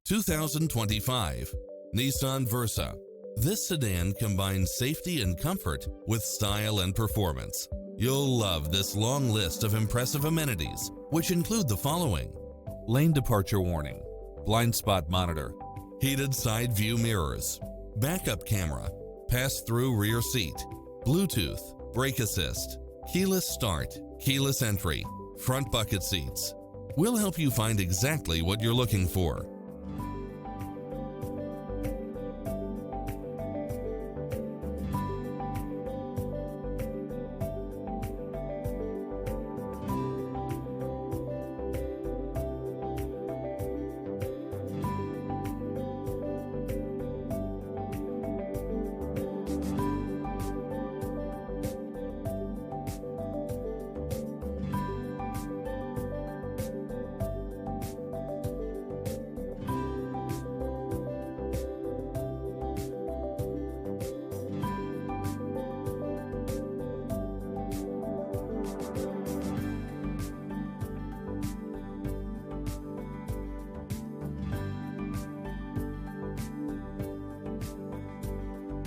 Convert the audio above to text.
2025 Nissan Versa. This sedan combines safety and comfort with style and performance. You'll love this long list of impressive amenities, which include the following: lane departure warning, blind spot monitor, heated side view mirrors, backup camera, pass-through rear seat, Bluetooth, brake assist, keyless start, keyless entry, front bucket seats. We'll help you find exactly what you're looking for.